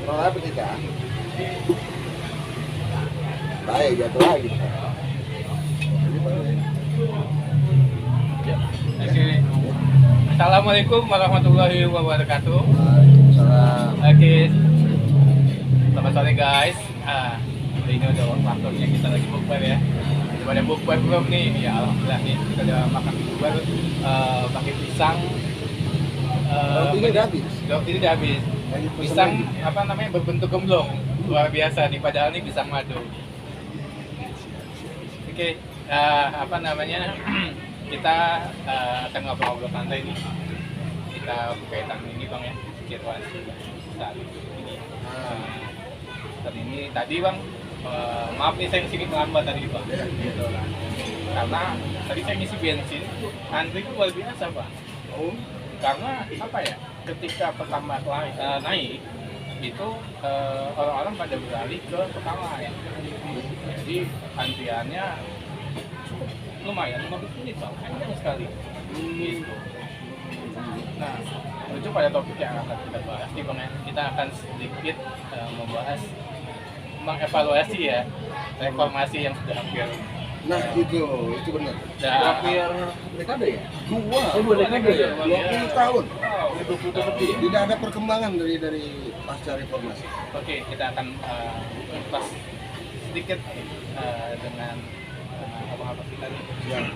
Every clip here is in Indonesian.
Mau apa kita? Baik, jatuh lagi. Oke. Assalamualaikum warahmatullahi wabarakatuh. Waalaikumsalam. Oke. Selamat sore guys. Ini udah waktunya kita lagi bukber ya. Pada bukber belum nih? Ya alhamdulillah nih kita udah makan bukber pakai pisang. Roti udah habis. Roti udah habis. Pisang apa namanya berbentuk gemblong. Luar biasa nih, padahal ini pisang madu. Oke, apa namanya? Kita akan ngobrol-ngobrol santai nih. Kita kaitan ini bang ya, situasi saat ini. Saat ini tadi bang, maaf nih saya kesini terlambat tadi bang. Gitu lah. Karena tadi saya ngisi bensin, antri itu luar biasa bang. Karena apa ya? Ketika pertama naik itu orang-orang pada beralih ke Pertalite. Jadi antriannya lumayan 15 menit bang, panjang sekali. Gitu. Nah, menuju pada topik yang akan kita bahas nih bang ya, kita akan sedikit membahas mengevaluasi ya reformasi yang sudah hampir. Nah itu benar. Sudah hampir dekade ya? Dua dekade ya? 20 tahun. 20 tahun lebih. Tidak ada perkembangan dari pasca reformasi. Oke, kita akan bahas sedikit dengan abang-abang kita nih. Ya.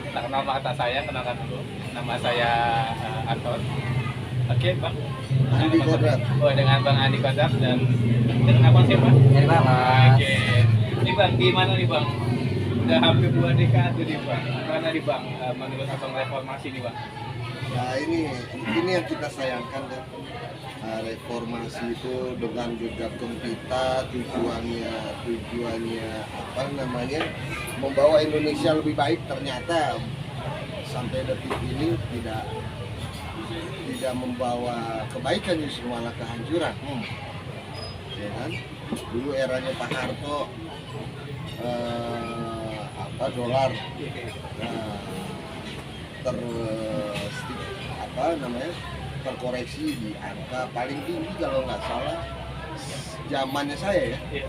Kita kenal mata saya, kenalkan dulu. Nama saya Anton. Oke, Bang. Andi Kodrat. Oh, dengan Bang Andi Kodrat dan abang siapa? Oke. Ini Bang, gimana nih Bang? Udah hampir 2 dekade nih Bang. Gimana nih Bang menurut abang reformasi nih Bang? Nah ini yang kita sayangkan kan. Reformasi itu dengan gegap gempita tujuannya apa namanya membawa Indonesia lebih baik, ternyata sampai detik ini tidak membawa kebaikan, justru malah kehancuran. Ya kan? Dulu eranya Pak Harto dolar terkoreksi di angka paling tinggi kalau nggak salah zamannya saya ya,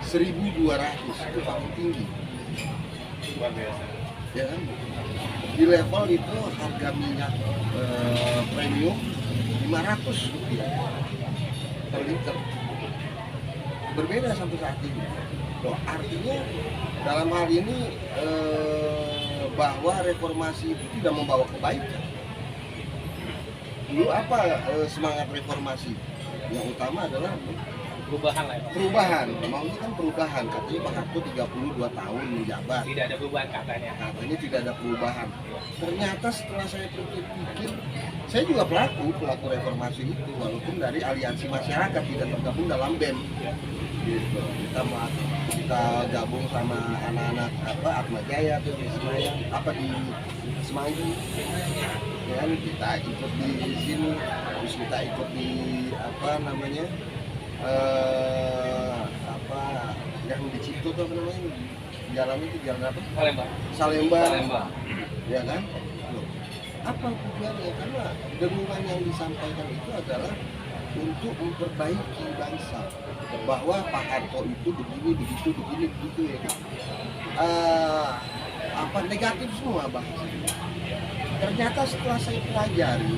1.200 itu paling tinggi. Luar biasa. Ya kan? Di level itu harga minyak premium 500 rupiah per liter. Berbeda sampai saat ini. Loh, artinya dalam hal ini bahwa reformasi itu tidak membawa kebaikan. Dulu apa semangat reformasi? Yang utama adalah Perubahan lah ya Bang. perubahan. Maunya kan perubahan. Katanya Pak Harto 32 tahun menjabat. Tidak ada perubahan katanya. Katanya tidak ada perubahan. Ternyata setelah saya pikir-pikir, saya juga pelaku reformasi itu, walaupun dari aliansi masyarakat, tidak tergabung dalam BEM. Gitu. Kita gabung sama anak-anak Atma Jaya tuh di Semayang, di Semanggi. Ya, kita ikut di sini, terus kita ikut di yang di Cipto tuh jalan itu jalan apa? Salemba. Ya kan? Loh, apa tujuannya? Karena dengungan yang disampaikan itu adalah untuk memperbaiki bangsa, bahwa Pak Harto itu begini begitu ya kan? Negatif semua bahasanya. Ternyata setelah saya pelajari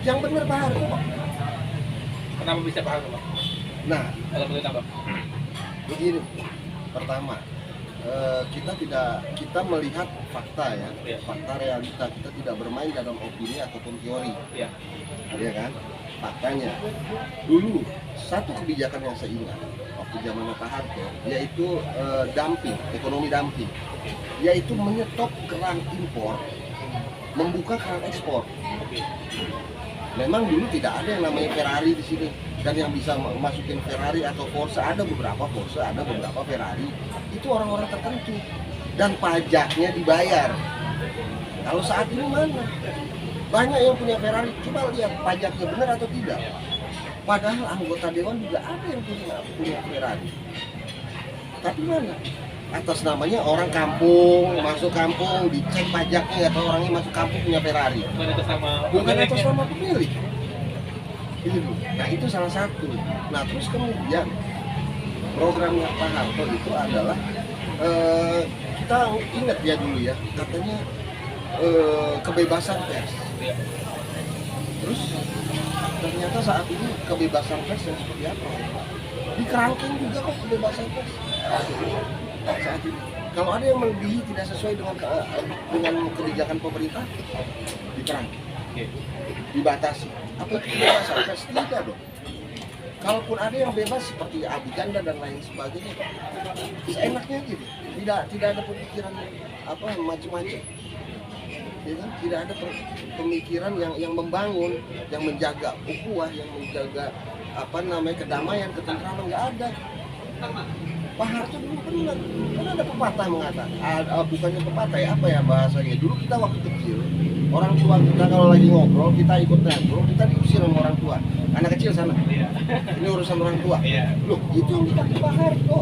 yang benar Pak Harto kok. Kenapa bisa Pak Harto Bang? Nah, Kalau menurut Abang? begini, pertama kita melihat fakta ya, fakta realita, kita tidak bermain dalam opini ataupun teori. Iya. Ya kan? Faktanya, dulu satu kebijakan yang saya ingat waktu zaman Pak Harto, yaitu ekonomi dumping, yaitu menyetop keran impor, membuka keran ekspor. Memang dulu tidak ada yang namanya Ferrari di sini, dan yang bisa masukin Ferrari atau Porsche ada beberapa Ferrari, itu orang-orang tertentu, dan pajaknya dibayar. Kalau saat ini mana? Banyak yang punya Ferrari, coba lihat pajaknya benar atau tidak. Padahal anggota dewan juga ada yang punya Ferrari. Tapi mana? Atas namanya orang kampung, masuk kampung, dicek pajaknya atau orangnya masuk kampung punya Ferrari. Bukan atas nama Bukan atas nama pemilik. Gitu. Nah itu salah satu. Nah terus kemudian programnya Pak Harto itu adalah kita ingat ya dulu ya, katanya kebebasan pers. Terus ternyata saat ini kebebasan pers yang seperti apa? Dikerangkeng juga kok kebebasan pers saat ini. Kalau ada yang melebihi tidak sesuai dengan kebijakan pemerintah, dikerangkeng, dibatasi. Apa itu kebebasan pers? Tidak dong. Kalaupun ada yang bebas seperti Abi Ganda dan lain sebagainya, seenaknya gitu. Tidak ada pemikiran apa macam-macam. Ya kan? Tidak ada pemikiran yang membangun, yang menjaga ukhuwah, yang menjaga apa namanya kedamaian, ketentraman, nggak ada. Pak Harto dulu benar, kan ada pepatah mengatakan, bukannya pepatah ya, apa ya bahasanya? Dulu kita waktu kecil, orang tua kita kalau lagi ngobrol, kita ikut ngobrol, kita diusir sama orang tua. Anak kecil sana, ini urusan orang tua. Loh, itu yang dipakai Pak Harto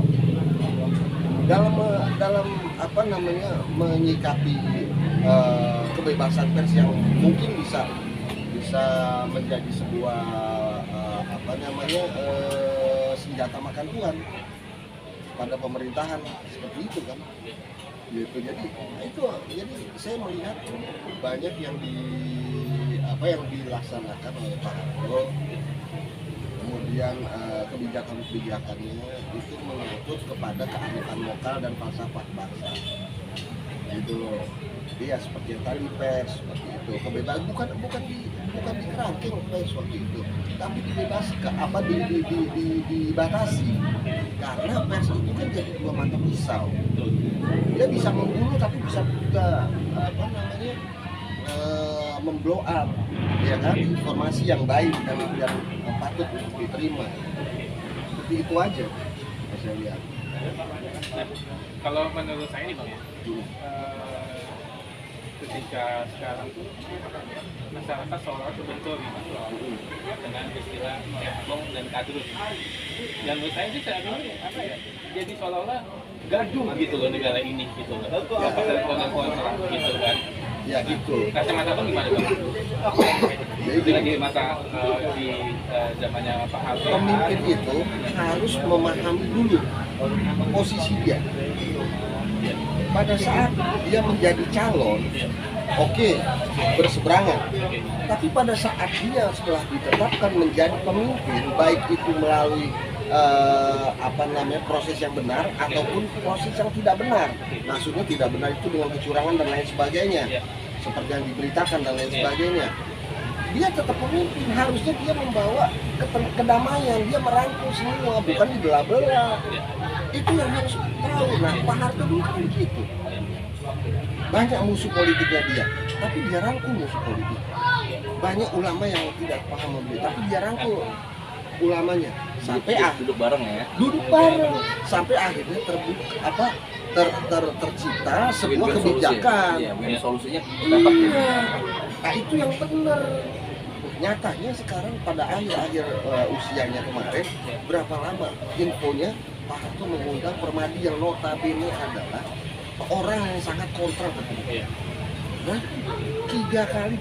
dalam apa namanya menyikapi kebebasan pers yang mungkin bisa menjadi sebuah apa namanya senjata makan tuan pada pemerintahan seperti itu kan. Gitu. Jadi saya melihat banyak yang dilaksanakan oleh Pak Harto, kemudian kebijakan-kebijakannya itu mengikut kepada kearifan lokal dan falsafah bangsa. Gitu loh. Iya seperti yang tadi pers seperti itu, kebebasan bukan dikerangkeng pers seperti itu, tapi dibatasi karena pers itu kan jadi dua mata pisau. Dia bisa membunuh tapi bisa juga apa namanya memblow up, ya kan, informasi yang baik dan yang patut untuk diterima. Seperti itu aja saya lihat. Nah, kalau menurut saya nih bang ya, ketika sekarang tuh masyarakat seolah-olah terbentur gitu dengan istilah cebong dan kadrus. Dan menurut saya sih saat ini apa ya, jadi seolah-olah gaduh gitu loh negara ini gitu loh. Apa kontra gitu kan? Ya gitu. Kacamata bang gimana bang? Jadi lagi masa di zamannya Pak Harto. Pemimpin itu harus memahami dulu posisi dia. Pada saat dia menjadi calon, oke, berseberangan. Tapi pada saat dia setelah ditetapkan menjadi pemimpin, baik itu melalui proses yang benar ataupun proses yang tidak benar. Maksudnya tidak benar itu dengan kecurangan dan lain sebagainya, seperti yang diberitakan dan lain sebagainya. Dia tetap pemimpin, harusnya dia membawa kedamaian, dia merangkul semua, bukan dibelah-belah. Itu yang harus tahu. Nah, Pak Harto dulu kan begitu. Banyak musuh politiknya dia, tapi dia rangkul musuh politik. Banyak ulama yang tidak paham membeli, tapi dia rangkul ulamanya. Sampai duduk bareng ya. Duduk bareng sampai akhirnya tercipta sebuah kebijakan. Iya, solusinya dapat. Iya. Nah, itu yang benar. Nyatanya sekarang pada akhir usianya kemarin, berapa lama infonya Pak Harto mengundang Permadi yang notabene adalah orang yang sangat kontra terhadap. Nah, 3 hari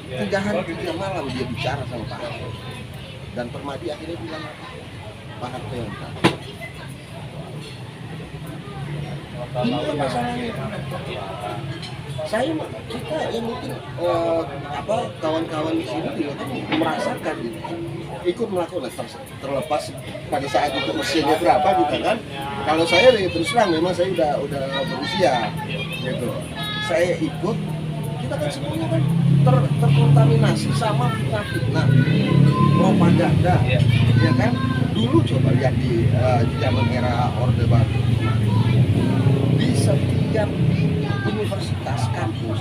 3 malam dia bicara sama Pak Harto. Dan Permadi akhirnya bilang Pak Harto yang tahu. Ini masalahnya. Kita yang mungkin kawan-kawan di sini juga kan merasakan gitu, ikut melakukan terlepas pada saat itu usianya berapa gitu kan. Kalau saya terus terang memang saya udah berusia gitu, saya ikut, kita kan semuanya kan terkontaminasi sama fitnah propaganda, ya kan. Dulu coba lihat di zaman era Orde Baru, di setiap universitas, kampus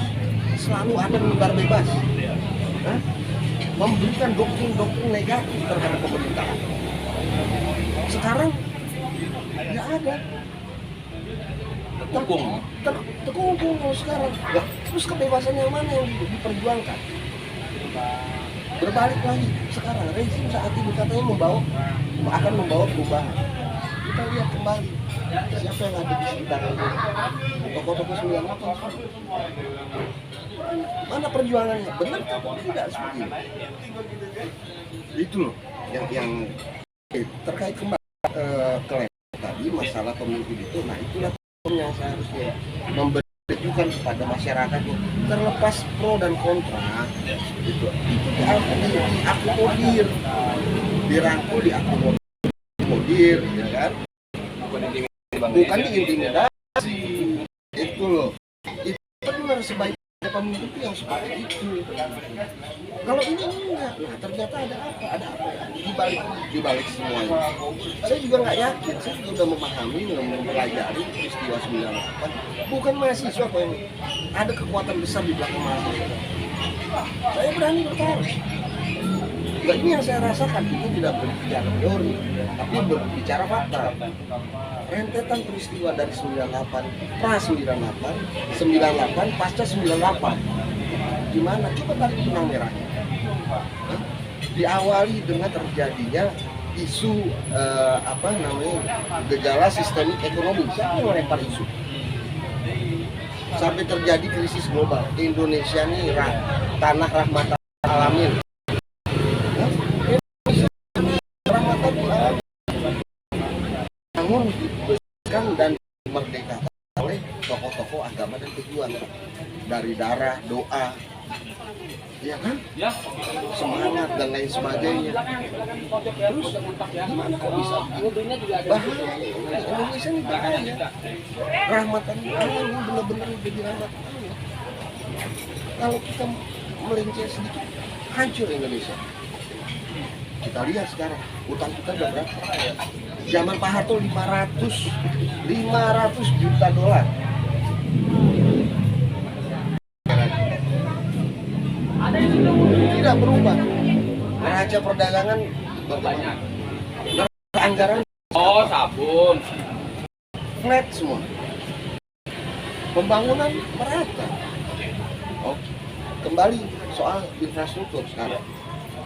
selalu ada mimbar bebas, memberikan doktrin-doktrin negatif terhadap pemerintahan. Sekarang nggak ada. Terkungkung kalau sekarang. Nah, terus kebebasan yang mana yang diperjuangkan? Berbalik lagi sekarang rezim saat ini katanya akan membawa perubahan. Kita lihat kembali siapa yang ada di sekitar ini. Tokoh-tokoh 98. Mana perjuangannya? Benar atau tidak seperti itu? Itu loh. yang terkait kembali ke tadi masalah pemimpin itu, nah itulah yang seharusnya memberikan kepada masyarakatnya, terlepas pro dan kontra itu diakomodir, dirangkul, diakomodir, ya kan? Bukan diintimidasi. Itu loh. Itu benar sebaiknya pemimpin itu yang seperti itu. Kalau ini enggak, nah ternyata ada apa ya di balik semuanya. Saya juga nggak yakin, saya juga udah memahami, mempelajari peristiwa 98. Bukan mahasiswa kok yang ada kekuatan besar di belakang mahasiswa. Saya berani bertaruh. Nah, ini yang saya rasakan, itu tidak berbicara teori, tapi berbicara fakta. Rentetan peristiwa dari 98, pra 98, 98, pasca 98. Gimana? Coba tarik benang merahnya. Diawali dengan terjadinya isu gejala sistemik ekonomi. Siapa yang melempar isu? Sampai terjadi krisis global. Indonesia ini tanah rahmatan alamin. Namun dibesarkan dan dimerdekakan oleh tokoh-tokoh agama dan pejuang dari darah, doa, ya kan? Semangat dan lain sebagainya. Terus gimana kok bisa? Bahaya, Indonesia ini bahaya. Rahmatan Allah ini benar-benar jadi rahmatan Allah. Kalau kita melenceng sedikit, hancur Indonesia. Kita lihat sekarang, utang kita udah berapa? Zaman Pak Harto 500 juta dolar. Tidak berubah. Neraca perdagangan bagaimana? Anggaran sabun. flat semua. Pembangunan merata. Oke. Kembali soal infrastruktur sekarang.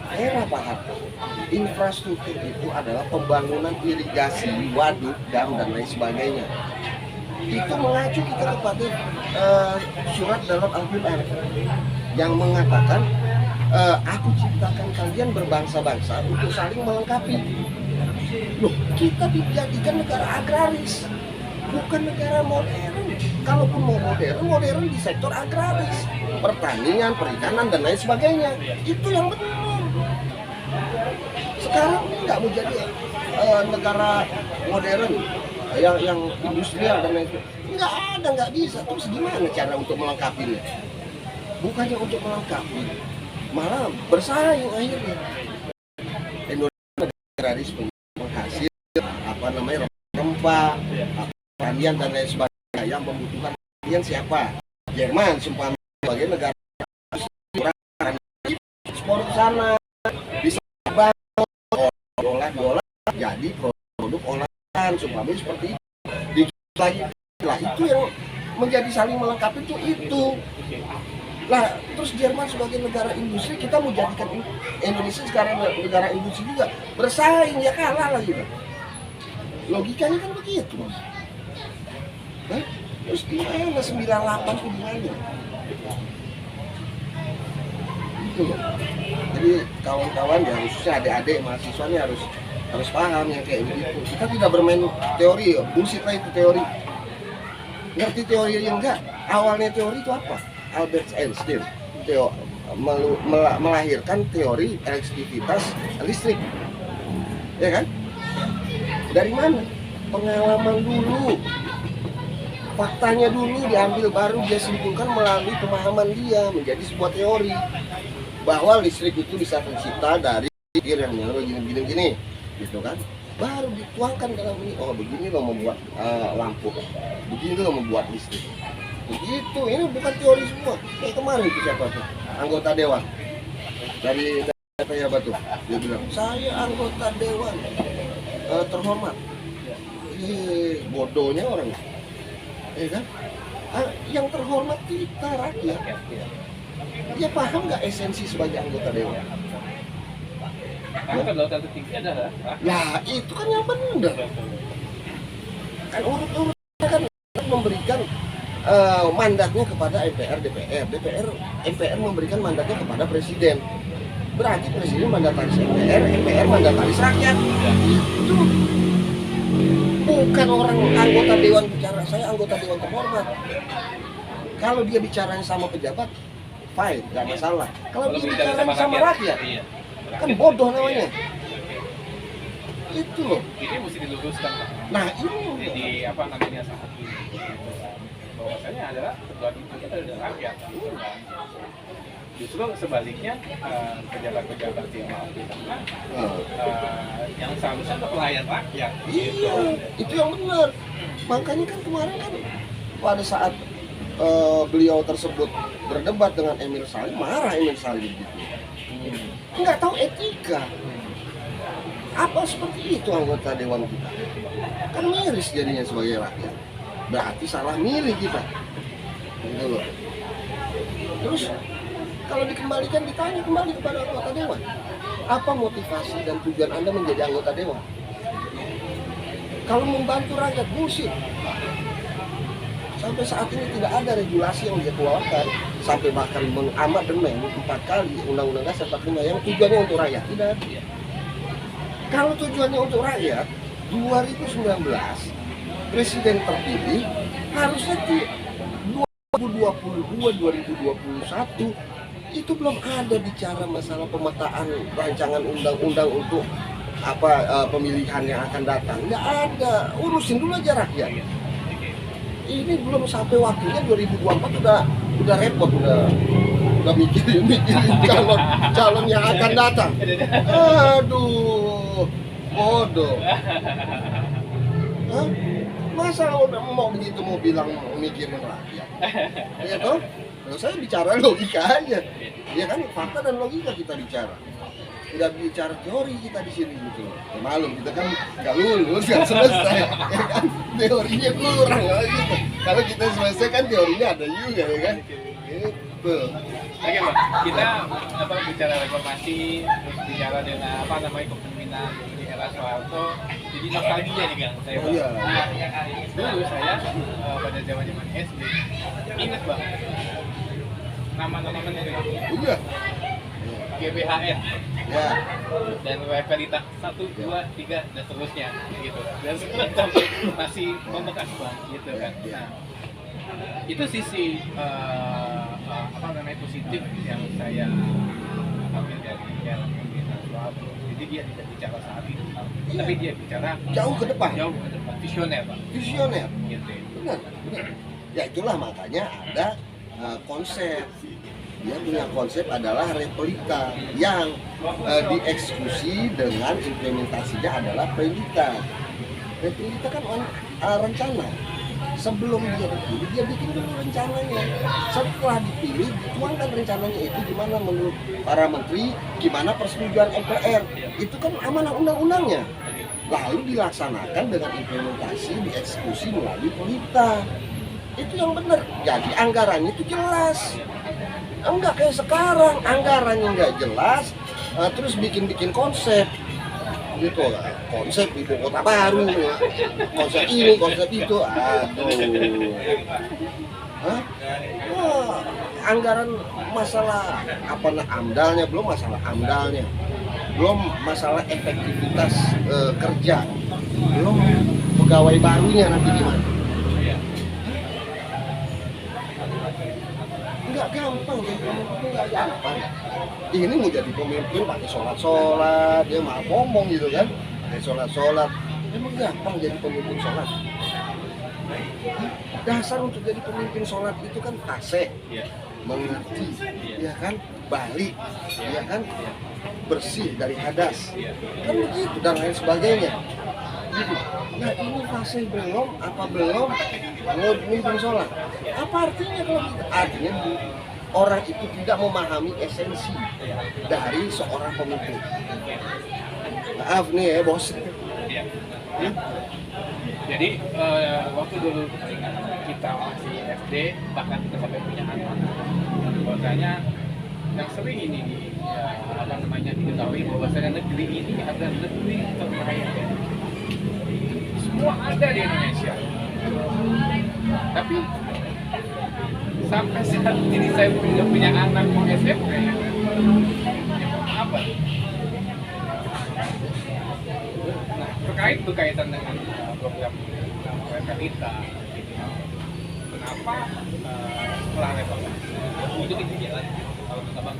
Era Pak Harto, infrastruktur itu adalah pembangunan irigasi, waduk, dam, dan lain sebagainya. Itu mengacu kita kepada surat dalam Al-Quran yang mengatakan, aku ciptakan kalian berbangsa-bangsa untuk saling melengkapi. Loh, kita dijadikan negara agraris, bukan negara modern. Kalaupun mau modern di sektor agraris, pertanian, perikanan, dan lain sebagainya. Itu yang benar. Sekarang ini nggak mau jadi negara modern yang industrial dan lain sebagainya. Nggak bisa. Terus gimana cara untuk melengkapinya? Bukannya untuk melengkapi, malah bersaing akhirnya. Indonesia agraris penghasil rempah, pertanian dan lain sebagainya yang membutuhkan pertanian siapa? Jerman, sumpah sebagai negara ekspor ke sana. Olah jadi produk olahan supaya seperti itu. Lagi lah itu yang menjadi saling melengkapi itu. Lah terus Jerman sebagai negara industri, kita mau jadikan Indonesia sekarang negara industri juga, bersaing ya kalah lah gitu. Logikanya kan begitu. Nah, terus gimana 98 itu gimana? Gitu loh. Jadi kawan-kawan ya, khususnya adik-adik mahasiswa ini harus paham yang kayak begitu. Kita tidak bermain teori, bullshit lah itu teori. Ngerti teori yang enggak? Awalnya teori itu apa? Albert Einstein melahirkan teori elektrisitas listrik. Ya kan? Dari mana? Pengalaman dulu. Faktanya dulu diambil, baru dia simpulkan melalui pemahaman dia menjadi sebuah teori. Bahwa listrik itu bisa tercipta dari air yang gini, gitu kan? Baru dituangkan dalam ini. Oh, begini loh membuat lampu, begini loh membuat listrik. Begitu, ini bukan teori semua. Kayak kemarin itu siapa tuh? Anggota dewan dari apa tuh? Dia bilang, saya anggota dewan terhormat. Bodohnya orang, kan? Yang terhormat kita rakyat. Dia paham nggak esensi sebagai anggota dewan? Kalau tinggi adalah. Ya itu kan yang benar. Kan urut-urut kan memberikan mandatnya kepada MPR, DPR, MPR memberikan mandatnya kepada presiden. berarti presiden mandataris MPR, MPR mandataris rakyat. Itu bukan orang anggota dewan bicara, saya anggota dewan terhormat. Kalau dia bicaranya sama pejabat, fine, nggak masalah. Kalau dia bicaranya sama rakyat, iya. kan bodoh namanya. Itu loh. Ini mesti diluruskan, Pak. Nah ini Di apa namanya saat ini bahwasanya adalah ketua itu kita adalah rakyat. Justru sebaliknya pejabat-pejabat yang mau di sana yang seharusnya untuk pelayan rakyat. iya, itu yang benar. Makanya kan kemarin kan pada saat beliau tersebut berdebat dengan Emir Salim, marah Emir Salim gitu. Nggak tahu etika. Apa seperti itu anggota dewan kita? Kan miris jadinya sebagai rakyat. Berarti salah milih kita. Gitu loh. Terus kalau dikembalikan, ditanya kembali kepada anggota dewan, apa motivasi dan tujuan Anda menjadi anggota dewan? Kalau membantu rakyat, bullshit. Sampai saat ini tidak ada regulasi yang dia keluarkan, sampai bahkan mengamandemen 4 kali Undang-Undang Dasar 45 yang tujuannya untuk rakyat. Tidak ada. Kalau tujuannya untuk rakyat, 2019 presiden terpilih harusnya di 2022-2021 itu belum ada bicara masalah pemetaan rancangan undang-undang untuk pemilihan yang akan datang. Nggak ada, urusin dulu aja rakyat. Ini belum sampai waktunya 2024 udah repot, udah mikirin calon yang akan datang. Aduh, bodoh. Hah? Masa mau begitu mau bilang mikirin rakyat? Ya toh? Kalau saya bicara logika aja. Ya kan fakta dan logika kita bicara. Tidak bicara teori kita di sini gitu. Ya, malum kita kan nggak lulus, nggak selesai. Ya kan? Teorinya kurang gitu. Kalau kita selesai kan teorinya ada juga ya kan. Gitu. Oke, Pak. Kita bicara reformasi, terus bicara dengan kepemimpinan di era Soeharto. Jadi nostalgia nih Kang saya. Oh, iya. Dulu saya pada zaman SD ingat Bang. Nama-namanya itu. Iya. GBHN. Ya. Dan Pelita 1, 2, 3 dan seterusnya gitu. Dan sekarang masih membekas Bang gitu kan. Nah, itu sisi positif yang saya ambil dari pemerintahan Soeharto. Jadi dia tidak bicara saat ini, tapi dia bicara Jauh ke depan. visioner Pak. Visioner. Gitu. Benar. Ya itulah makanya ada konsep. Dia punya konsep adalah replika yang dieksekusi dengan implementasinya adalah pelita. Replika kan rencana. Sebelum dia dipilih, dia bikin dulu rencananya. Setelah dipilih, dituangkan rencananya itu gimana menurut para menteri, gimana persetujuan MPR. Itu kan amanah undang-undangnya. Lalu dilaksanakan dengan implementasi, dieksekusi melalui pelita. Itu yang benar. Jadi anggarannya itu jelas. Enggak kayak sekarang, anggarannya nggak jelas, terus bikin konsep. Gitu lah, konsep ibu kota baru, konsep ini, konsep itu, aduh. Hah? Wah, anggaran masalah amdalnya, belum masalah amdalnya, belum masalah efektivitas kerja, belum pegawai barunya nanti gimana. Nggak gampang, nggak gampang. Ini mau jadi pemimpin pakai sholat, dia malah ngomong gitu kan, pakai sholat. Emang gampang jadi pemimpin sholat? Dasar untuk jadi pemimpin sholat itu kan tasek, mengerti, ya kan, balik, ya kan, bersih dari hadas, kan begitu dan lain sebagainya. Nah ini fase belum memimpin sholat. Apa artinya kalau gitu? Artinya orang itu tidak memahami esensi dari seorang pemimpin. Maaf nih ya bos. Jadi waktu dulu kita masih SD, bahkan kita sampai punya anak, bahwasanya yang sering ini diketahui bahwasanya negeri ini adalah negeri terkaya. Semua ada di Indonesia. Tapi sampai saat ini saya punya anak mau SMP, apa terkait berkaitan dengan program kita, gitu. Kenapa setelah reformasi itu kita jalan kalau kata bang?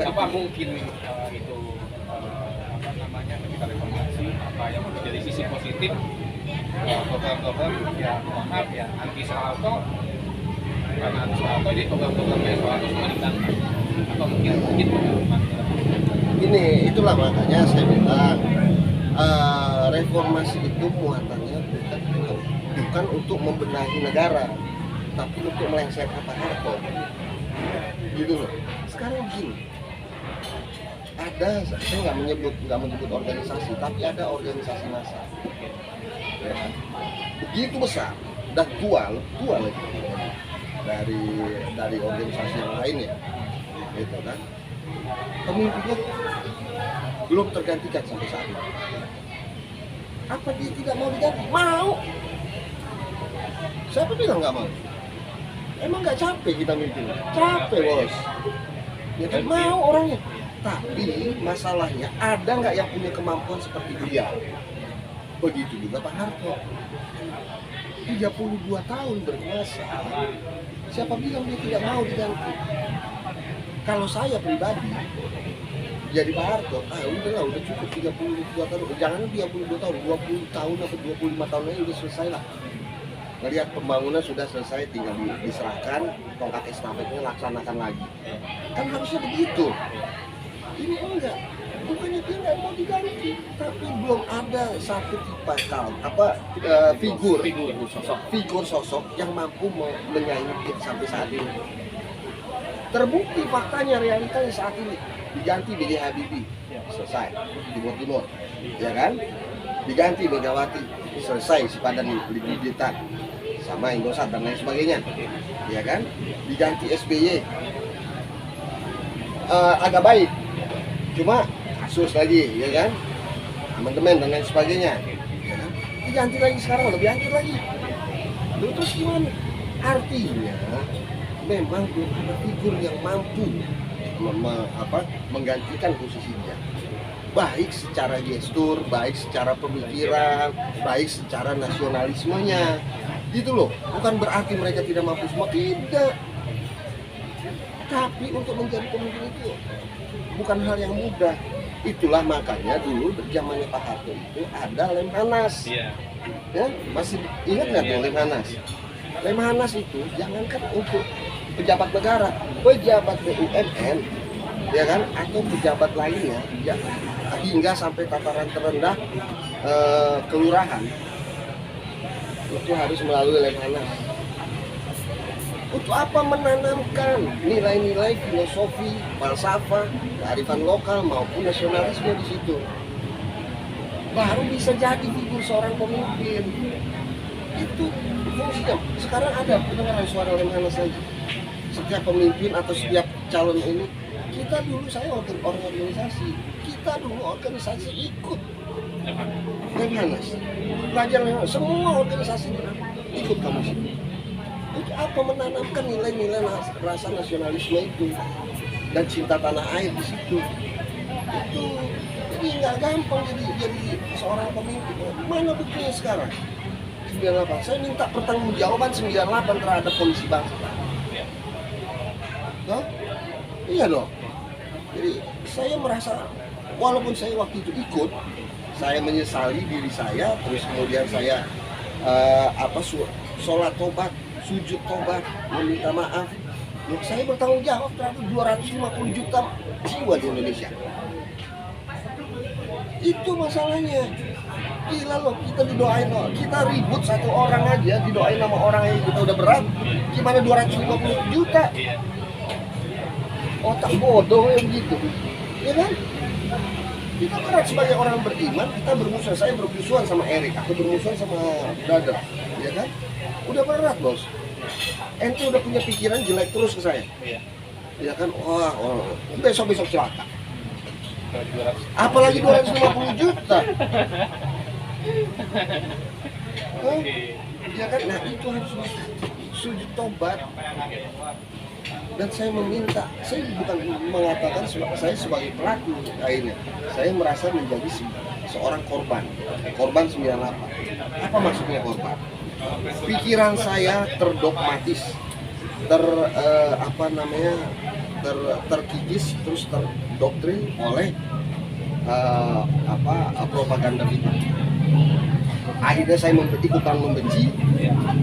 Apa mungkin itu apa namanya ketika reformasi apa yang menjadi sisi positif program-program ya mohon maaf ya anti Soeharto, karena anti Soeharto jadi program-program yang Soeharto semua ditangkap atau mungkin Ini itulah makanya saya bilang reformasi itu muatannya bukan untuk membenahi negara, tapi untuk melengsarkan Pak Harto. Gitu loh. Sekarang gini, ada, saya nggak menyebut organisasi, tapi ada organisasi massa. Ya kan? Begitu besar dan tua lagi dari organisasi yang lain ya, gitu kan. Pemimpinnya belum tergantikan sampai saat ini. Apa dia tidak mau diganti? Mau. Siapa bilang nggak mau? Emang nggak capek kita mimpin? Capek bos. Ya kan mau orangnya. Tapi masalahnya ada nggak yang punya kemampuan seperti dia? Begitu juga Pak Harto. 32 tahun berkuasa. Siapa bilang dia tidak mau diganti? Kalau saya pribadi jadi Pak Harto, udahlah, udah cukup 32 tahun. Jangan 32 tahun, 20 tahun atau 25 tahun lagi udah selesai lah. Melihat pembangunan sudah selesai, tinggal diserahkan, tongkat estafetnya laksanakan lagi. Kan harusnya begitu. Ini enggak, bukannya dia nggak mau diganti, tapi belum ada satu tipikal figur sosok yang mampu menyaingi sampai saat ini. Terbukti faktanya, realitanya saat ini diganti B.J. Habibie, selesai Timur, ya kan? Diganti Megawati, selesai Sipadan di Blitar sama Indosat dan lain sebagainya, ya kan? Diganti SBY, agak baik, cuma kasus lagi, ya kan? Amandemen dan lain sebagainya, ya kan? Diganti lagi sekarang lebih hancur lagi. Terus gimana? Artinya memang belum ada figur yang mampu menggantikan posisi dia, baik secara gestur, baik secara pemikiran, baik secara nasionalismenya, gitu loh. Bukan berarti mereka tidak mampu semua, tidak. Tapi untuk menjadi pemimpin itu bukan hal yang mudah. Itulah makanya dulu zamannya Pak Harto itu ada Lemhanas, ya, masih ingat nggak tuh Lemhanas? Lemhanas itu jangankan untuk pejabat negara, pejabat BUMN, ya kan, atau pejabat lainnya, ya, hingga sampai tataran terendah kelurahan, itu harus melalui Lemhanas. Untuk apa? Menanamkan nilai-nilai filosofi, falsafah, kearifan lokal maupun nasionalisme di situ. Baru bisa jadi figur seorang pemimpin. Itu fungsinya. Sekarang ada pendengaran suara Lemhanas lagi. Setiap pemimpin atau setiap calon ini, kita dulu, saya organisasi, kita dulu organisasi ikut Lemhanas, belajar Lemhanas, semua organisasi ikut kamu sini. Itu apa? Menanamkan nilai-nilai rasa nasionalisme itu dan cinta tanah air di situ. Itu jadi nggak gampang jadi seorang pemimpin. Mana buktinya sekarang? 98. Saya minta pertanggungjawaban 98 terhadap kondisi bangsa. Nah, iya dong. Jadi saya merasa, walaupun saya waktu itu ikut, saya menyesali diri saya, terus kemudian saya sholat tobat, sujud tobat, meminta maaf. Ya, saya bertanggung jawab terhadap 250 juta jiwa di Indonesia. Itu masalahnya. Gila loh, kita didoain loh. Kita ribut satu orang aja, didoain sama orang yang kita udah berat. Gimana 250 juta? Otak bodoh yang begitu, ya kan? Kita berat sebagai orang beriman, kita bermusuhan. Saya bermusuhan sama Erik, aku bermusuhan sama Brother, ya kan? Udah berat bos. Ente udah punya pikiran jelek terus ke saya, ya kan? Wah, besok celaka. Apalagi 250 juta. Ya kan? Nah itu harus sujud tobat. Dan saya meminta, saya bukan mengatakan saya sebagai pelaku akhirnya, saya merasa menjadi seorang korban. Korban 98. Apa maksudnya korban? Pikiran saya terdogmatis, terkikis, terus terdoktrin oleh propaganda kita. Akhirnya saya ikutan membenci,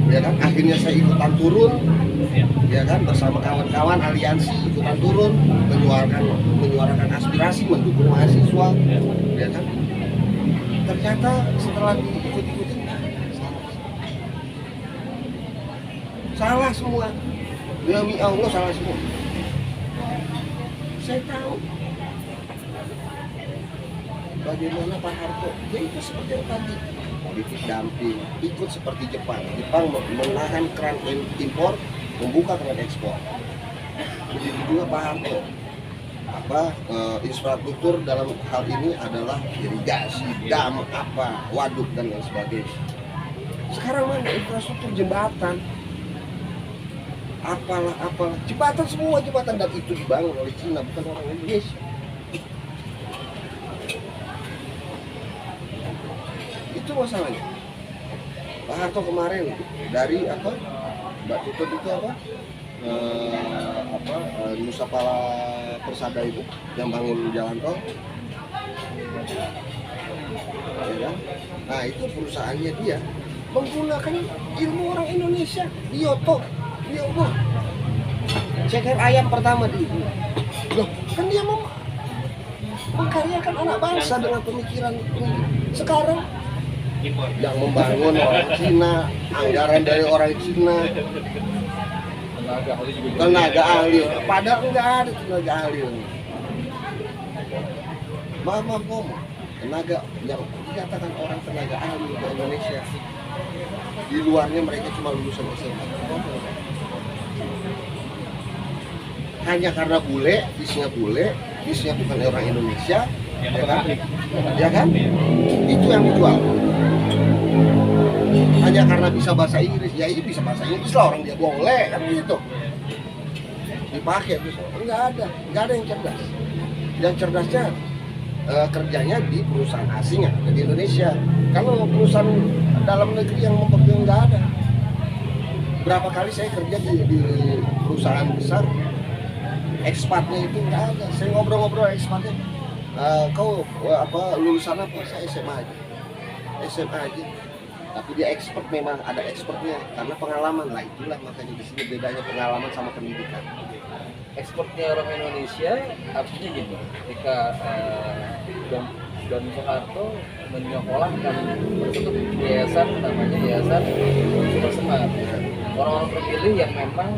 ya kan? Akhirnya saya ikutan turun, ya kan? Bersama kawan-kawan aliansi ikutan turun, menyuarakan aspirasi, mendukung mahasiswa, ya kan? Ternyata setelah diikut-ikutin, salah semua. Demi Allah salah semua. Saya tahu bagaimana Pak Harto, dia itu seperti yang tadi, politik dumping, ikut seperti Jepang. Jepang menahan keran impor, membuka keran ekspor. Begitu juga Pak Harto. Infrastruktur dalam hal ini adalah irigasi, dam, waduk dan lain sebagainya. Sekarang mana infrastruktur jembatan? Apalah, jembatan, semua jembatan, dan itu dibangun oleh Cina, bukan orang Indonesia. Itu masalahnya. Pak Harto kemarin dari Mbak Tutut itu Nusapala Persada itu yang bangun jalan tol, ya kan? Nah itu perusahaannya dia menggunakan ilmu orang Indonesia. Bioto ceker ayam pertama di loh, kan dia mengkaryakan anak bangsa dengan pemikiran tinggi. Sekarang yang membangun orang Cina, anggaran dari orang Cina, tenaga ahli, padahal enggak ada tenaga ahli. Maaf, tenaga yang dikatakan orang tenaga ahli di Indonesia, di luarnya mereka cuma lulusan SMA. Hanya karena visinya bukan orang Indonesia, ya kan? Itu yang dijual. Hanya karena bisa bahasa Inggris, ya ini bisa bahasa Inggris lah, orang dia boleh kan gitu. Dipakai terus, nggak ada yang cerdas. Yang cerdasnya kerjanya di perusahaan asing yang ada di Indonesia. Kalau perusahaan dalam negeri yang memperjuangkan nggak ada. Berapa kali saya kerja di perusahaan besar, ekspatnya itu nggak ada. Saya ngobrol ekspatnya, kau lulusan apa? Saya SMA aja. Tapi dia expert, memang ada expertnya karena pengalaman lah. Itulah makanya di sini bedanya pengalaman sama pendidikan. Ekspornya orang Indonesia artinya gini, ketika Don Soeharto menyekolahkan berbentuk yayasan, namanya Yayasan Super Semar. Orang-orang terpilih yang memang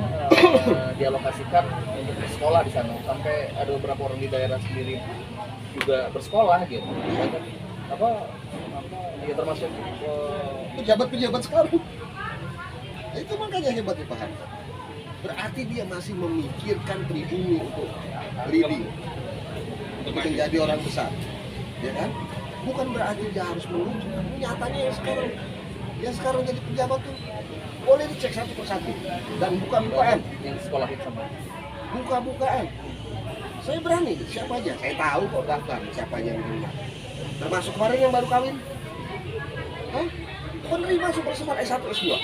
dialokasikan untuk bersekolah di sana, sampai ada beberapa orang di daerah sendiri juga bersekolah gitu. Ya termasuk pejabat sekarang. Itu makanya hebatnya Pak Harto. Berarti dia masih memikirkan pribumi untuk leading, untuk menjadi orang besar, ya kan? Bukan berarti dia harus menuju. Nyatanya yang sekarang jadi pejabat tuh boleh dicek satu persatu dan buka-bukaan. Yang sekolah itu sama. Buka-bukaan. Saya berani, siapa aja? Saya tahu kok daftar siapa aja yang menerima. Termasuk kemarin yang baru kawin. Penerima Super Semar S1, S2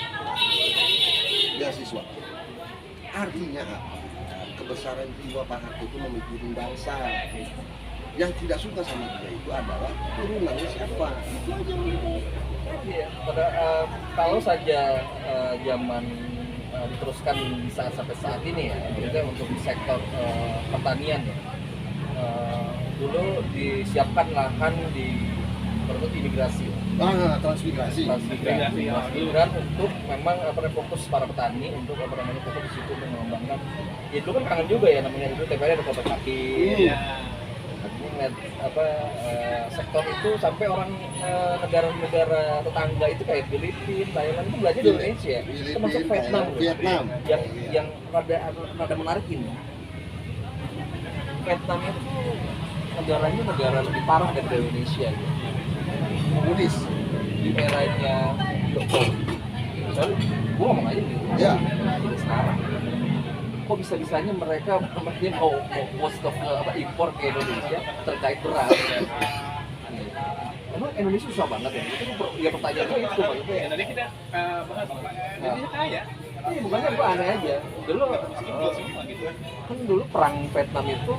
beasiswa. Artinya apa? Kebesaran jiwa Pak Harto itu memikirin bangsa. Yang tidak suka sama dia itu adalah turunannya siapa. Itu aja Iya, kalau saja zaman diteruskan sampai saat ini ya, maksudnya untuk di sektor pertanian ya. Dulu disiapkan lahan di berbentuk imigrasi. Transmigrasi Untuk memang fokus para petani untuk fokus di situ mengembangkan. Ya dulu kan kangen juga ya namanya itu TPR ada kota kaki. Sektor itu sampai orang negara-negara tetangga itu kayak Filipina, Thailand itu belajar di Indonesia. Termasuk Vietnam. Yang rada menarik ini. Vietnam itu negara lebih parah dari Indonesia gitu. Komunis di eranya Jokowi. Soalnya gue ngomong aja gitu. Ya. Jadi sekarang kok bisa-bisanya mereka mau impor ke Indonesia terkait beras. emang Indonesia susah banget ya? Itu ya pertanyaannya itu maksudnya. Ya, tadi kita bahas Indonesia kaya. Iya, bukannya gue aneh aja. Dulu Semua gitu. kan dulu perang Vietnam itu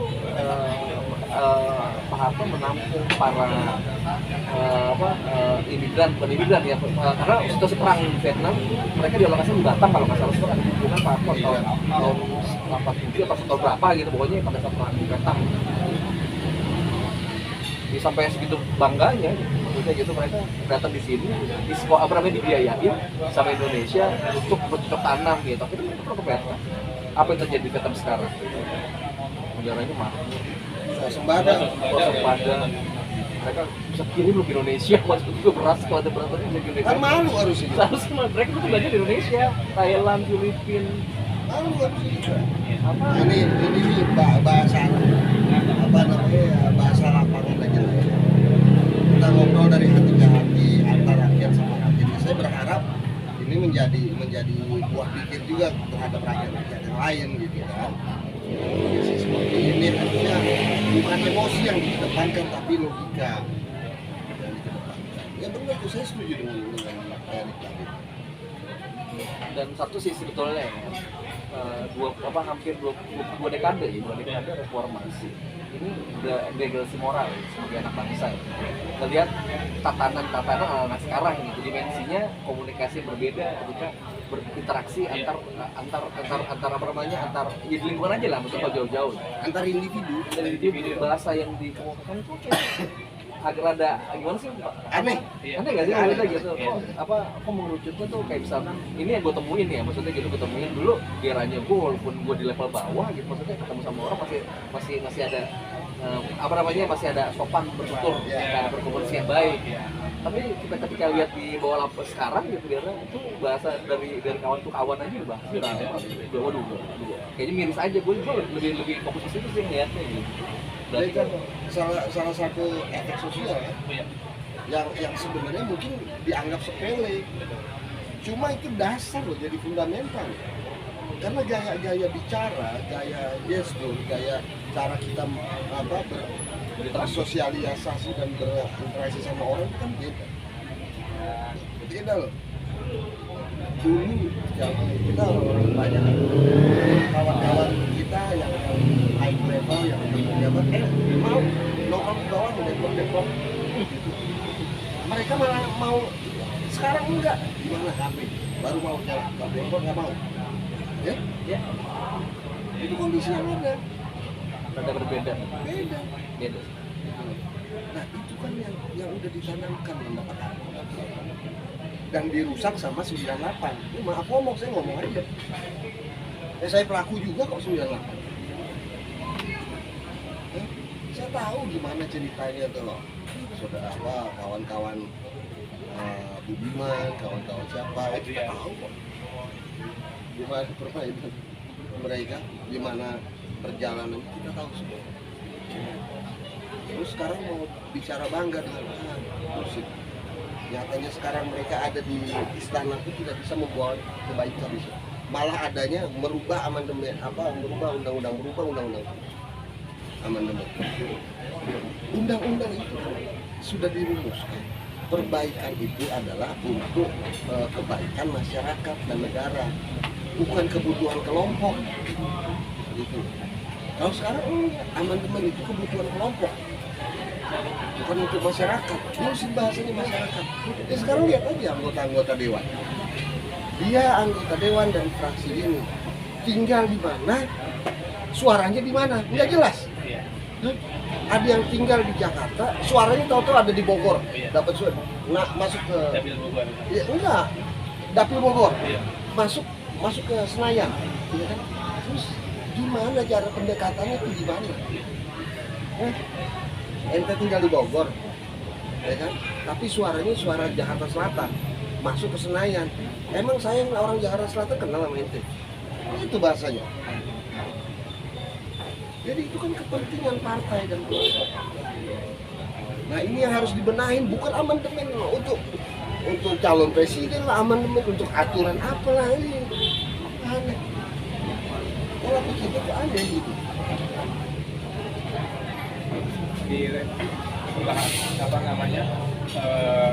Pak Harto menampung para imigran, bukan imigran ya, karena situasi perang Vietnam mereka dialokasikan di Batam kalau nggak salah itu ada hubungan Pak Harto tahun 87 atau tahun berapa gitu pokoknya pada saat perang di Vietnam. Ya, sampai segitu bangganya maksudnya gitu mereka datang di sini di sekolah dibiayain sama Indonesia untuk bercocok tanam gitu tapi itu perlu ke Vietnam. Apa yang terjadi di Vietnam sekarang? Negaranya mahal, Swasembada. mereka bisa kirim ke Indonesia maksud itu beras kalau ada beras dari Indonesia Kan malu harusnya. seharusnya mereka tuh belajar di Indonesia, Thailand, Filipina Malu harusnya juga. apa Ini bahasa apa namanya bahasa lapangan aja lah ya. Kita ngobrol dari hati ke hati antar rakyat sama rakyat. Saya berharap ini menjadi buah pikir juga terhadap rakyat yang lain gitu kan. Kondisi seperti ini harusnya bukan emosi yang dikedepankan tapi logika yang dikedepankan. Ya benar tuh saya setuju dengan Erik tadi. dan satu sih sebetulnya ya, hampir dua dekade reformasi ini udah degradasi moral ya, sebagai anak bangsa ya. Kita lihat tatanan anak sekarang gitu dimensinya komunikasi berbeda ketika berinteraksi antar apa namanya antar ya di lingkungan aja lah maksudnya jauh-jauh Antar individu bahasa yang dikemukakan itu kayak agak rada gimana sih Pak? aneh. Aneh nggak sih maksudnya gitu? Iya. Kok mengerucutnya tuh kayak misalkan ini yang gue temuin ya maksudnya gitu gue temuin dulu di eranya gue walaupun gue di level bawah gitu maksudnya ketemu sama orang masih ada apa namanya masih ada sopan bertutur cara berkomunikasi yang baik. Tapi kita ketika lihat di bawah lampu sekarang gitu karena itu bahasa dari kawan tuh kawan aja bahasa waduh kayaknya miris aja gue lebih fokus ke situ sih ngeliatnya gitu. Jadi kan salah satu efek sosial ya, yang sebenarnya mungkin dianggap sepele, cuma itu dasar loh jadi fundamental. Karena gaya bicara, gaya gestur, gaya cara kita bersosialisasi dan berinteraksi sama orang itu kan beda. Beda loh. Dulu yang kita banyak kawan-kawan kita yang high level yang pejabat mau nongkrong di bawah depok mereka malah mau sekarang enggak gimana kafe baru mau jalan ke depok nggak mau ya itu kondisi yang ada berbeda beda. Nah itu kan yang udah ditanamkan mendapat dan dirusak sama 98. Ini maaf ngomong, saya ngomong aja. Saya pelaku juga kok 98. Saya tahu gimana ceritanya tuh, saudara kawan-kawan Budiman, kawan-kawan siapa, kita tahu kok. Gimana permainan mereka, gimana perjalanan kita tahu semua. Terus sekarang mau bicara bangga dengan musik. Nyatanya sekarang mereka ada di istana itu tidak bisa membawa kebaikan, malah adanya merubah amandemen merubah undang-undang amandemen undang-undang itu sudah dirumuskan perbaikan itu adalah untuk kebaikan masyarakat dan negara bukan kebutuhan kelompok gitu. Kalau sekarang amandemen itu kebutuhan kelompok bukan untuk masyarakat, itu bahasanya masyarakat. Ya sekarang lihat aja anggota dewan. Dia anggota dewan dan fraksi ini tinggal di mana, suaranya di mana, nggak jelas. Ada yang tinggal di Jakarta, suaranya tahu-tahu ada di Bogor, dapat suara, masuk ke Dapil Bogor. Ya enggak, dapil Bogor, masuk ke Senayan, ya kan? Terus gimana cara pendekatannya itu gimana? Ente tinggal di Bogor, ya kan? Tapi suaranya suara Jakarta Selatan, masuk ke Senayan. Emang saya orang Jakarta Selatan kenal sama ente? Itu bahasanya. Jadi itu kan kepentingan partai dan kelompok. Nah ini yang harus dibenahin, bukan amandemen untuk calon presiden lah, amandemen untuk aturan apalah ini. Aneh. Pola pikir itu aneh gitu. Di apa namanya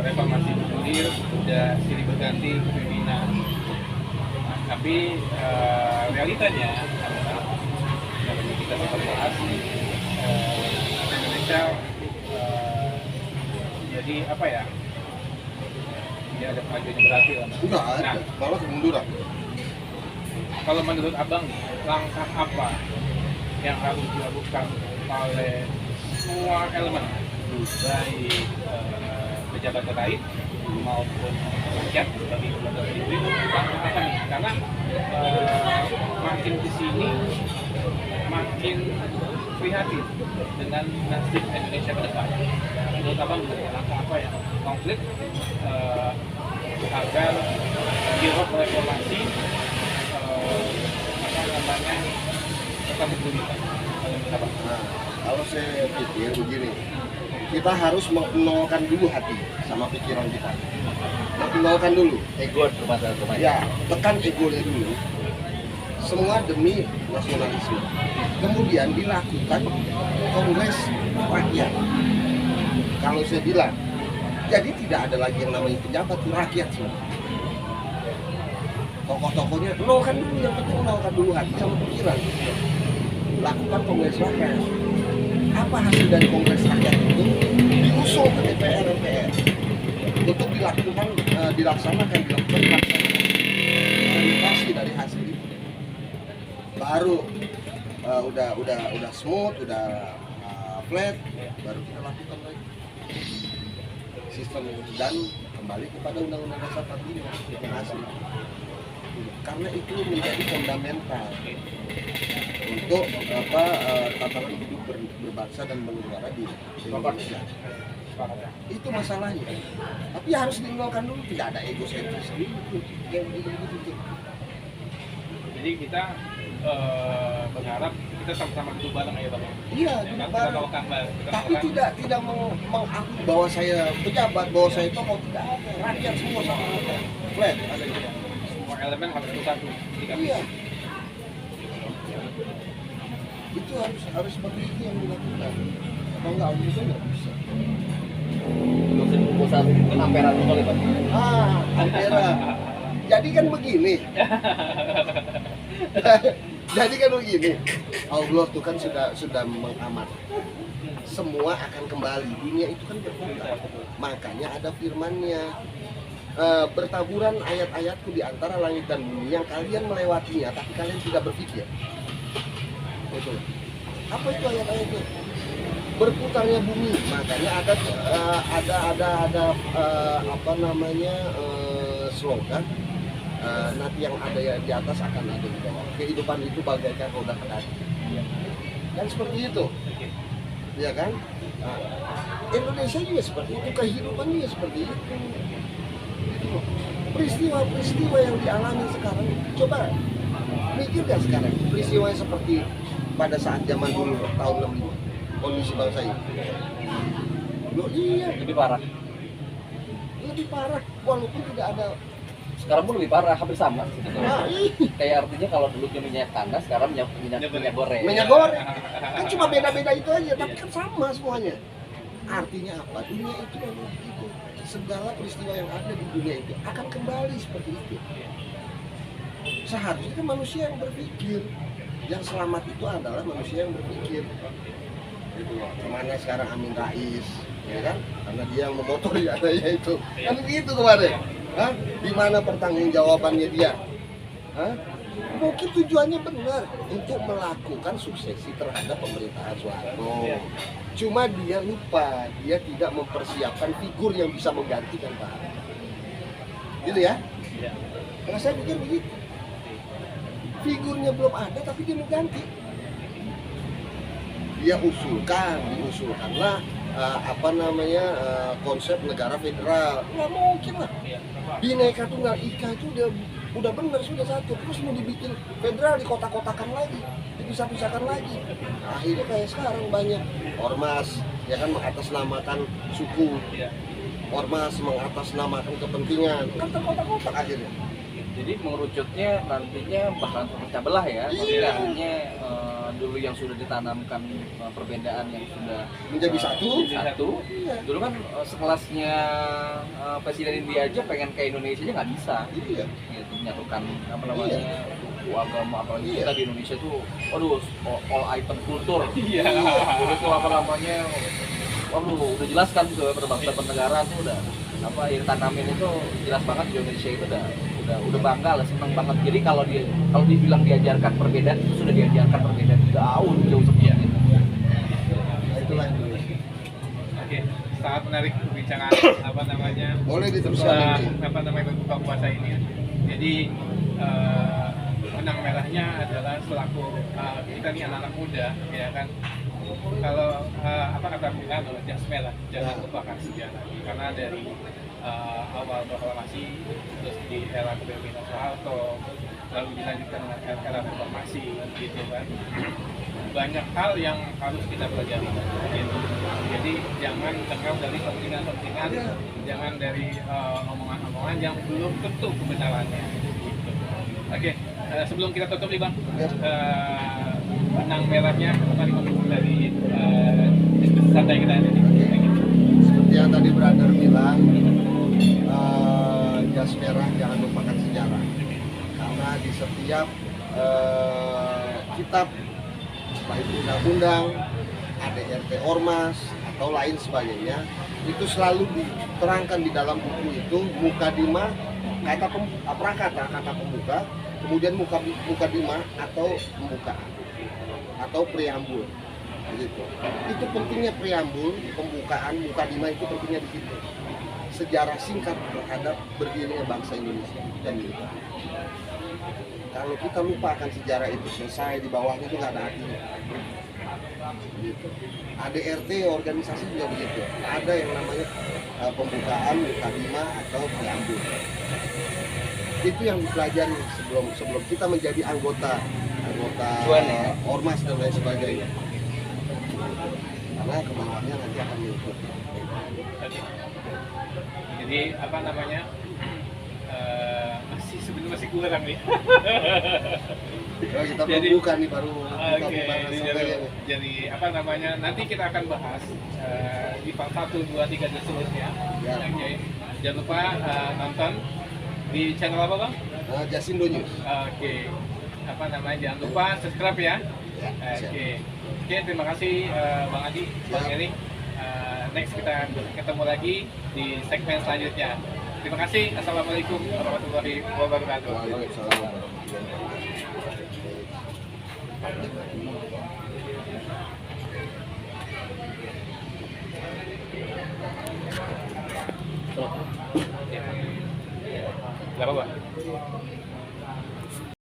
reformasi bergulir, udah silih berganti kepemimpinan. Tapi realitanya adalah kalau kita sempat bahas Indonesia jadi apa ya? Dia ada majunya berarti lah. Enggak ada, Nah, malah kemunduran. kalau menurut abang nih, langkah apa yang harus dilakukan oleh semua elemen, baik pejabat terkait maupun rakyat dari lembaga itu langkah apa nih? Karena makin kesini makin prihatin dengan nasib Indonesia ke depan. Menurut abang langkah apa ya konkret agar biro reformasi apa namanya tetap bergulirkan? Nah, kalau saya pikir begini, kita harus mengenalkan dulu hati sama pikiran kita. Mengenalkan dulu. Ego terbatas teman. Ya, tekan egonya dulu. Semua demi nasionalisme. Kemudian dilakukan kongres rakyat. Kalau saya bilang, jadi tidak ada lagi yang namanya pejabat, rakyat semua. Tokoh-tokohnya nolkan dulu, yang penting nolkan dulu hati sama pikiran. Lakukan kongres rakyat. Apa hasil dari kongres rakyat itu? Diusul ke DPR MPR untuk dilakukan dilaksanakan implementasi dari hasil itu. Baru udah smooth, udah flat, baru kita lakukan lagi sistem dan kembali kepada Undang-Undang Dasar 45 yang asli. Karena itu menjadi fundamental untuk tatanan hidup berbangsa dan bernegara di Indonesia. Itu masalahnya. Tapi harus dinolkan dulu, tidak ada egosentris yang begitu. Jadi kita berharap kita sama-sama duduk bareng ya Bang. Iya, Kita bareng. tolkan bareng. Tapi tidak mengakui bahwa saya pejabat, bahwa saya tokoh, tidak ada. Rakyat semua sama ada. Flat ada di sana. Semua elemen harus bersatu. Iya. Itu harus seperti itu yang dilakukan. Kalau nggak bisa nggak bisa. Dosen buku satu itu kan amperan kali Pak. Ampera. Jadi kan begini. Jadi kan begini. Allah tuh kan sudah mengamat. Semua akan kembali. Dunia itu kan berputar. Makanya ada firman-Nya. Bertaburan ayat-ayatku di antara langit dan bumi yang kalian melewatinya, tapi kalian tidak berpikir. Itu. Apa itu ayat-ayatnya? Berputarnya bumi, makanya ada apa namanya slogan nanti yang ada di atas akan ada di bawah. Kehidupan itu bagaikan roda kedati. Kan seperti itu, ya kan? Nah, Indonesia juga seperti itu, kehidupan juga seperti itu. Peristiwa-peristiwa yang dialami sekarang, coba mikir gak sekarang peristiwa yang seperti pada saat zaman dulu tahun 65 kondisi bangsa ini. Loh iya, Lebih parah. lebih parah walaupun tidak ada. Sekarang pun lebih parah, hampir sama. Nah, Kayak artinya kalau dulu minyak tanah, sekarang minyak goreng. minyak goreng kan cuma beda-beda itu aja, tapi kan sama semuanya. Artinya apa? Dunia itu memang itu. Segala peristiwa yang ada di dunia itu akan kembali seperti itu. Seharusnya kan manusia yang berpikir. Yang selamat itu adalah manusia yang berpikir. Gitu loh. Kemana sekarang Amin Rais, ya kan? Karena dia yang memotori adanya itu. Kan begitu kemarin. Hah? Di mana pertanggungjawabannya dia? Hah? Mungkin tujuannya benar untuk melakukan suksesi terhadap pemerintahan Soeharto. Cuma dia lupa, dia tidak mempersiapkan figur yang bisa menggantikan Pak Harto. Gitu ya? Karena saya pikir begitu. Figurnya belum ada, tapi dia mau ganti. Dia diusulkanlah apa namanya konsep negara federal. Nggak mungkin lah. Bineka Tunggal Ika itu udah benar sudah satu, terus mau dibikin federal, dikotak-kotakan lagi, dipisah-pisahkan lagi. Nah, akhirnya kayak sekarang banyak ormas ya kan mengatasnamakan suku, ormas mengatasnamakan kepentingan, kan terkotak-kotak akhirnya. Jadi mengerucutnya nantinya bakal terpecah belah ya. Iya. Maksudnya dulu yang sudah ditanamkan perbedaan yang sudah Menjadi satu. satu. Dulu kan sekelasnya Presiden India aja pengen ke Indonesia aja nggak bisa. Iya. Gitu, menyatukan apa namanya suku agama apalagi Iya. kita di Indonesia tuh, waduh, all item kultur. Iya. Dulu tuh apa namanya, waduh, udah jelas kan tuh berbangsa bernegara tuh udah apa yang tanamin itu jelas banget di Indonesia itu udah bangga lah, seneng banget. Jadi kalau dibilang diajarkan perbedaan itu sudah diajarkan perbedaan jauh sebelumnya. Nah, itulah Indonesia. Oke, sangat menarik pembicaraan apa namanya Boleh diteruskan ini. apa namanya berbuka puasa ini. Jadi benang merahnya adalah selaku kita nih anak-anak muda, ya kan. Kalau apa kata Bung Karno, jas merah, jangan lupakan sejarah. Karena dari awal proklamasi, terus di era kepemimpinan Soeharto, lalu dilanjutkan dengan era reformasi, gitu kan. Banyak hal yang harus kita pelajari, gitu. Jadi jangan dengar dari kepentingan-kepentingan, jangan dari omongan-omongan yang belum tentu kebenarannya. Gitu. Oke, sebelum kita tutup nih Bang, benang merahnya kembali dari diskusi santai kita ini. Seperti yang tadi brother bilang, jas merah jangan lupakan sejarah. Karena di setiap kitab, baik undang-undang, ADRT Ormas atau lain sebagainya, itu selalu diterangkan di dalam buku itu mukadimah, prakata, kata pembuka, kemudian mukadimah atau pembukaan atau preambul, gitu. Itu pentingnya preambul, pembukaan, mukadimah itu pentingnya di situ. Sejarah singkat terhadap berdirinya bangsa Indonesia dan kita. Kalau kita lupakan sejarah itu selesai, di bawahnya itu nggak ada artinya. Gitu. ADRT organisasi juga begitu. Ada yang namanya pembukaan, mukadimah atau preambul. Itu yang dipelajari sebelum kita menjadi anggota ormas dan lain sebagainya. Karena ke bawahnya nanti akan mengikuti. Jadi apa namanya sebenarnya masih kurang nih. Kalau kita Jadi, buka nih baru kita Oke, bahas jadi, sampai yang jadi apa namanya nanti kita akan bahas di part 1, 2, 3 dan seterusnya. Ya. Oke. Jangan lupa nonton di channel apa Bang? Jasindo News. Oke. Apa namanya jangan lupa subscribe ya. Ya, siap. Oke, terima kasih Bang Adi, Bang Ya. Eri. Next kita ketemu lagi di segmen selanjutnya. Terima kasih. Assalamualaikum warahmatullahi wabarakatuh. Waalaikumsalam warahmatullahi Berapa Bang?